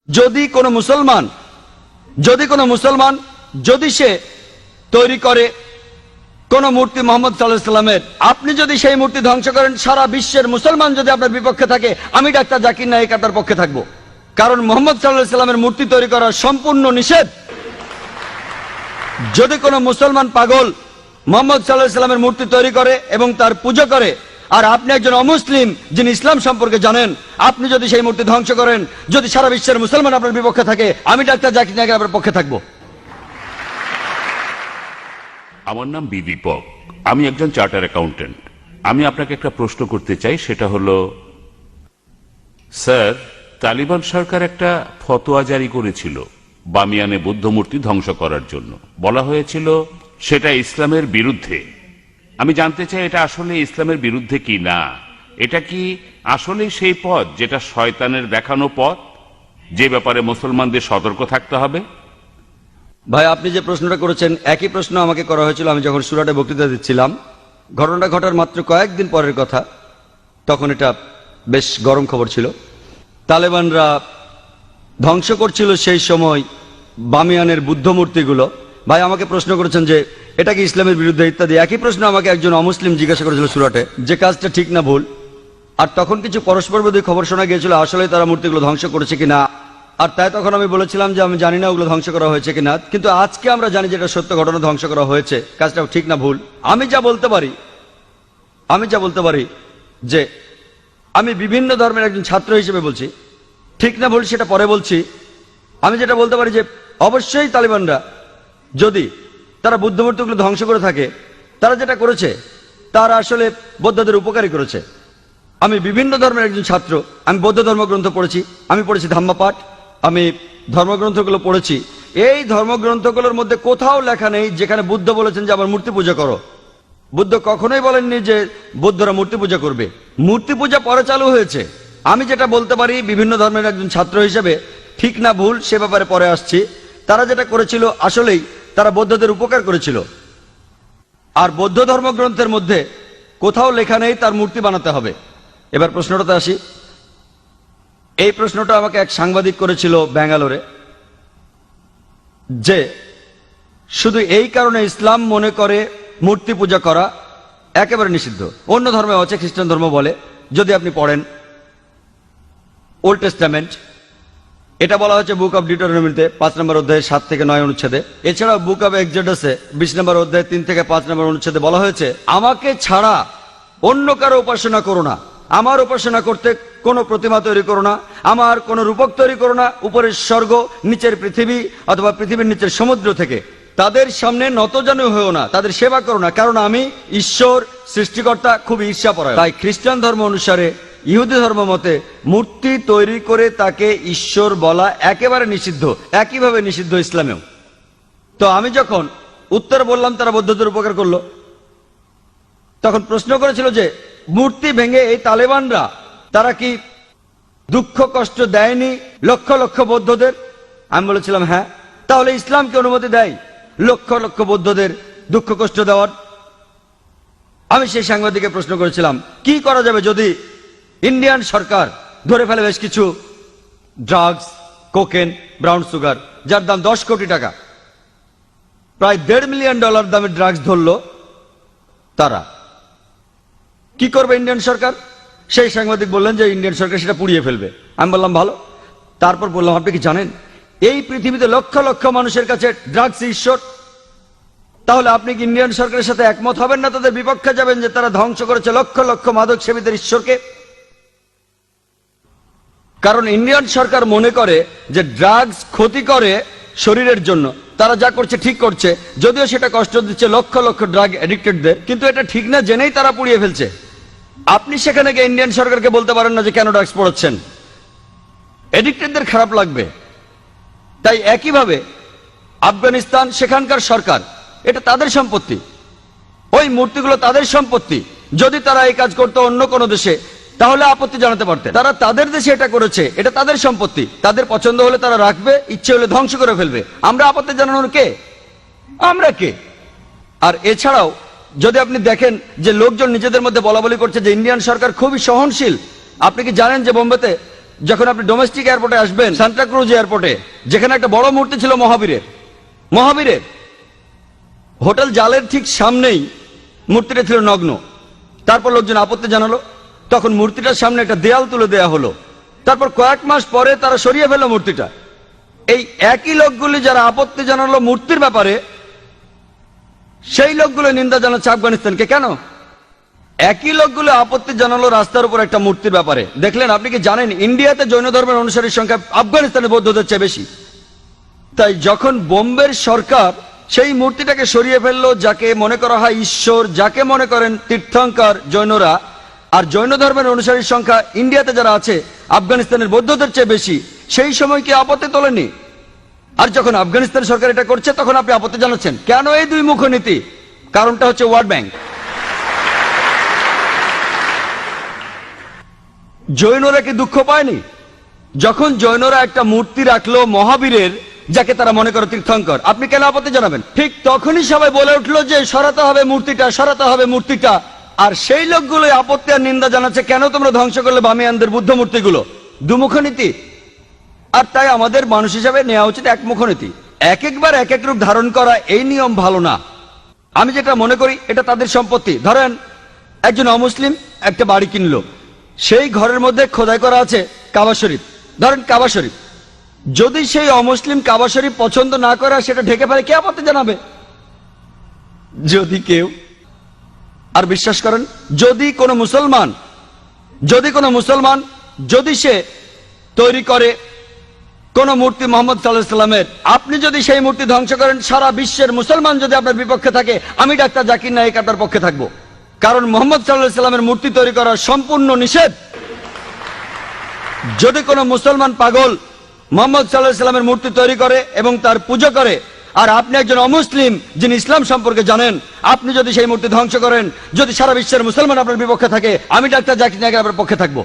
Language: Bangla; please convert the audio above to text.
যদি কোনো মুসলমান যদি সে তৈরি করে কোন মূর্তি মোহাম্মদ সাল্লাল্লাহু আলাইহি সাল্লামের, আপনি যদি সেই মূর্তি ধ্বংস করেন, সারা বিশ্বের মুসলমান যদি আপনার বিপক্ষে থাকে, আমি ডাক্তার জাকির নায়েক আপনার পক্ষে থাকবো। কারণ মোহাম্মদ সাল্লাল্লাহু আলাইহি সাল্লামের মূর্তি তৈরি করা সম্পূর্ণ নিষেধ। যদি কোনো মুসলমান পাগল মোহাম্মদ সাল্লাল্লাহু আলাইহি সাল্লামের মূর্তি তৈরি করে এবং তার পূজা করে, আর আপনি একজন অমুসলিম যিনি ইসলাম সম্পর্কে জানেন, আপনি যদি সেই মূর্তি ধ্বংস করেন, যদি সারা বিশ্বের মুসলমান আপনার বিপক্ষে থাকে, আমি ডাক্তার জাকির নায়েক আপনার পক্ষে থাকবো। আমার নাম বি দীপক, আমি একজন চার্টার অ্যাকাউন্টেন্ট। আমি আপনাকে একটা প্রশ্ন করতে চাই, সেটা হলো, স্যার, তালিবান সরকার একটা ফতোয়া জারি করেছিল বামিয়ানে বুদ্ধ মূর্তি ধ্বংস করার জন্য। বলা হয়েছিল সেটা ইসলামের বিরুদ্ধে। আমি জানতে চাই এটা আসলে ইসলামের বিরুদ্ধে কি না। এটা কি আসলে সেই পথ যেটা শয়তানের দেখানো পথ, যে ব্যাপারে মুসলমানদের সতর্ক থাকতে হবে? ভাই, আপনি যে প্রশ্নটা করেছেন একই প্রশ্ন আমাকে করা হয়েছিল আমি যখন সুরাটে বক্তৃতা দিচ্ছিলাম। ঘটনাটা ঘটার মাত্র কয়েকদিন পরের কথা, তখন এটা বেশ গরম খবর ছিল। তালেবানরা ধ্বংস করছিল সেই সময় বামিয়ানের বুদ্ধ মূর্তিগুলো। ভাই আমাকে প্রশ্ন করেছেন যে এটা কি ইসলামের বিরুদ্ধে ইত্যাদি। একই প্রশ্ন আমাকে একজন অমুসলিম জিজ্ঞাসা করেছিল সুরাটে, যে কাজটা ঠিক না ভুল। আর তখন কিছু পরস্পর বিরোধী খবর শোনা গিয়েছিল আসলে তারা মূর্তিগুলো ধ্বংস করেছে কিনা। আর তাই তখন আমি বলেছিলাম যে আমি জানি না ওগুলো ধ্বংস করা হয়েছে কিনা, কিন্তু আজকে আমরা জানি যে এটা সত্য ঘটনা, ধ্বংস করা হয়েছে। কাজটা ঠিক না ভুল, আমি যা বলতে পারি যে আমি বিভিন্ন ধর্মের একজন ছাত্র হিসেবে বলছি, ঠিক না ভুল সেটা পরে বলছি। আমি যেটা বলতে পারি যে অবশ্যই তালিবানরা যদি তারা বুদ্ধ মূর্তিগুলো ধ্বংস করে থাকে, তারা যেটা করেছে তারা আসলে বৌদ্ধদের উপকারী করেছে। আমি বিভিন্ন ধর্মের একজন ছাত্র, আমি বৌদ্ধ ধর্মগ্রন্থ পড়েছি, আমি পড়েছি ধাম্মাপাঠ, আমি ধর্মগ্রন্থগুলো পড়েছি। এই ধর্মগ্রন্থগুলোর মধ্যে কোথাও লেখা নেই যেখানে বুদ্ধ বলেছেন যে আমার মূর্তি পূজা করো। বুদ্ধ কখনোই বলেননি যে বৌদ্ধরা মূর্তি পূজা করবে। মূর্তি পূজা পরে চালু হয়েছে। আমি যেটা বলতে পারি বিভিন্ন ধর্মের একজন ছাত্র হিসেবে, ঠিক না ভুল সে ব্যাপারে পরে আসছি। তারা যেটা করেছিল আসলেই তারা বৌদ্ধদের উপকার করেছিল। আর বৌদ্ধ ধর্মগ্রন্থের মধ্যে কোথাও লেখা নেই তার মূর্তি বানাতে হবে। এবার প্রশ্নটাতে আসি। এই প্রশ্নটা আমাকে এক সাংবাদিক করেছিল ব্যাঙ্গালোরে, যে শুধু এই কারণে ইসলাম মনে করে মূর্তি পূজা করা একেবারে নিষিদ্ধ। অন্য ধর্মে আছে, খ্রিস্টান ধর্ম বলে, যদি আপনি পড়েন ওল্ড টেস্টামেন্ট, এটা বলা হচ্ছে বুক অব ডিউটেরোনমিতে 5 নম্বর অধ্যায়ে 7 থেকে 9 অনুচ্ছেদে। এছাড়াও বুক অব এক্সোডাসে 20 নম্বর অধ্যায়ে 3 থেকে 5 নম্বর অনুচ্ছেদে বলা হয়েছে আমাকে ছাড়া অন্য কারো উপাসনা করো না, আমার উপাসনা করতে কোনো প্রতিমা তৈরি করো না, আমার কোনো রূপক তৈরি করো না উপরের স্বর্গ নিচের পৃথিবী অথবা পৃথিবীর নিচের সমুদ্র থেকে। তাদের সামনে নতজানু হয়েও না, তাদের সেবা করো না, কারণ আমি ঈশ্বর সৃষ্টিকর্তা খুব ঈর্ষাপরায়ণ। তাই খ্রিস্টান ধর্ম অনুসারে, ইহুদি ধর্ম মতে মূর্তি তৈরি করে তাকে ঈশ্বর বলা একেবারে নিষিদ্ধ, একইভাবে নিষিদ্ধ ইসলামেও। তো আমি যখন উত্তর বললাম তারা বৌদ্ধদের উপকার করলো, তখন প্রশ্ন করেছিল যে মূর্তি ভেঙে এই তালেবানরা তারা কি দুঃখ কষ্ট দেয়নি লক্ষ লক্ষ বৌদ্ধদের? আমি বলেছিলাম হ্যাঁ। তাহলে ইসলাম কি অনুমতি দেয় লক্ষ লক্ষ বৌদ্ধদের দুঃখ কষ্ট দেওয়ার? আমি সেই সাংবাদিককে প্রশ্ন করেছিলাম কি করা যাবে যদি ইন্ডিয়ান সরকার ধরে ফেলে বেশ কিছু ড্রাগস, কোকেন, ব্রাউন সুগার, যার দাম 10 কোটি টাকা, প্রায় $1.5 মিলিয়ন দামের ড্রাগস ধরলো, তারা কি করবে ইন্ডিয়ান সরকার? সেই সাংবাদিক বললেন যে ইন্ডিয়ান সরকার সেটা পুড়িয়ে ফেলবে। আমি বললাম ভালো। তারপর বললাম আপনি কি জানেন এই পৃথিবীতে লক্ষ লক্ষ মানুষের কাছে ড্রাগস ঈশ্বর? তাহলে আপনি কি ইন্ডিয়ান সরকারের সাথে একমত হবেন না, তাদের বিপক্ষে যাবেন যে তারা ধ্বংস করেছে লক্ষ লক্ষ মাদক সেবীদের ঈশ্বরকে? কারণ ইন্ডিয়ান সরকার মনে করে যে ড্রাগস ক্ষতি করে শরীরের জন্য, তারা যা করছে ঠিক করছে, যদিও সেটা কষ্ট দিচ্ছে লক্ষ লক্ষ ড্রাগ এডিক্টেডদের, কিন্তু এটা ঠিক না জেনেই তারা পুড়িয়ে ফেলছে। আপনি সেখানে গিয়ে ইন্ডিয়ান সরকারকে বলতে পারেন না যে কেন ড্রাগস পড়াচ্ছেন, এডিক্টেডদের খারাপ লাগবে। তাই একইভাবে আফগানিস্তান, সেখানকার সরকার, এটা তাদের সম্পত্তি, ওই মূর্তিগুলো তাদের সম্পত্তি। যদি তারা এই কাজ করতো অন্য কোনো দেশে তাহলে আপত্তি জানাতে পারতেন। তারা তাদের দেশে এটা করেছে, এটা তাদের সম্পত্তি, তাদের পছন্দ হলে তারা রাখবে, ইচ্ছে হলে ধ্বংস করে ফেলবে। আমরা আপত্তি জানানোর কে? আমরা কে? আর এছাড়াও যদি আপনি দেখেন যে লোকজন নিজেদের মধ্যে বলা বলি করছে যে ইন্ডিয়ান সরকার খুবই সহনশীল। আপনি কি জানেন যে বোম্বেতে যখন আপনি ডোমেস্টিক এয়ারপোর্টে আসবেন, সান্টা ক্রুজ এয়ারপোর্টে, যেখানে একটা বড় মূর্তি ছিল মহাবীরের হোটেল জালের ঠিক সামনেই মূর্তিটা ছিল নগ্ন। তারপর লোকজন আপত্তি জানালো, তখন মূর্তিটার সামনে একটা দেয়াল তুলে দেয়া হলো। তারপর কয়েক মাস পরে তারা সরিয়ে ফেললো মূর্তিটা। এই একই লোকগুলি যারা আপত্তি জানালো মূর্তির ব্যাপারে, সেই লোকগুলো নিন্দা জানাচ্ছে আফগানিস্তানকে। কেন? একই লোকগুলো আপত্তি জানালো রাস্তার উপর একটা মূর্তির ব্যাপারে। দেখলেন, আপনি কি জানেন ইন্ডিয়াতে জৈন ধর্মের অনুসারীর সংখ্যা আফগানিস্তানের বৌদ্ধদের চেয়ে বেশি? তাই যখন বোম্বের সরকার সেই মূর্তিটাকে সরিয়ে ফেললো, যাকে মনে করা হয় ঈশ্বর, যাকে মনে করেন তীর্থঙ্কর জৈনরা, আর জৈন ধর্মের অনুসারীর সংখ্যা ইন্ডিয়াতে যারা আছে আফগানিস্তানের বৌদ্ধদের চেয়ে বেশি, সেই সময় কি আপত্তি তোলেনি? আর যখন আফগানিস্তান সরকার এটা করছে তখন আপনি আপত্তি জানাচ্ছেন কেন? এই দুই মুখ নীতি। কারণটা হচ্ছে ওয়ার্ল্ড ব্যাংক। জৈনরা কি দুঃখ পায়নি যখন জৈনরা একটা মূর্তি রাখলো মহাবীরের, যাকে তারা মনে করে তীর্থঙ্কর? আপনি কেন আপত্তি জানাবেন? ঠিক তখনই সবাই বলে উঠলো যে সরাতে হবে মূর্তিটা, সরাতে হবে মূর্তিটা। আর সেই লোকগুলো আপত্তি আর নিন্দা জানাচ্ছে, কেন তোমরা ধ্বংস করলে বামিয়ানদের বুদ্ধ মূর্তিগুলো? দুমুখ নীতি। আর তাই আমাদের মানুষ হিসাবে নেওয়া উচিত একমুখ নীতি। এক একবার এক এক রূপ ধারণ করা, এই নিয়ম ভালো না। আমি যেটা মনে করি এটা তাদের সম্পত্তি। ধরেন একজন অমুসলিম একটা বাড়ি কিনলো, সেই ঘরের মধ্যে খোদাই করা আছে কাবা শরীফ। ধরেন কাবা শরীফ, যদি সেই অমুসলিম কাবা শরীফ পছন্দ না করে আর সেটা ঢেকে ফেলে, কে আপত্তি জানাবে? যদি কেউ, আর বিশ্বাস করেন, যদি কোনো মুসলমান যদি সে তৈরি করে কোন মূর্তি মোহাম্মদ সাল্লাল্লাহু আলাইহি সাল্লামের, আপনি যদি সেই মূর্তি ধ্বংস করেন, সারা বিশ্বের মুসলমান যদি আপনার বিপক্ষে থাকে, আমি ডাক্তার জাকির নায়েক আপনার পক্ষে থাকবো। কারণ মোহাম্মদ সাল্লাল্লাহু আলাইহি সাল্লামের মূর্তি তৈরি করা সম্পূর্ণ নিষেধ। যদি কোনো মুসলমান পাগল মোহাম্মদ সাল্লাল্লাহু আলাইহি সাল্লামের মূর্তি তৈরি করে এবং তার পুজো করে, আর আপনি একজন অমুসলিম যিনি ইসলাম সম্পর্কে জানেন, আপনি যদি সেই মূর্তি ধ্বংস করেন, যদি সারা বিশ্বের মুসলমান আপনার বিপক্ষে থাকে, আমি ডাক্তার জাকির নায়েক আপনার পক্ষে থাকবো।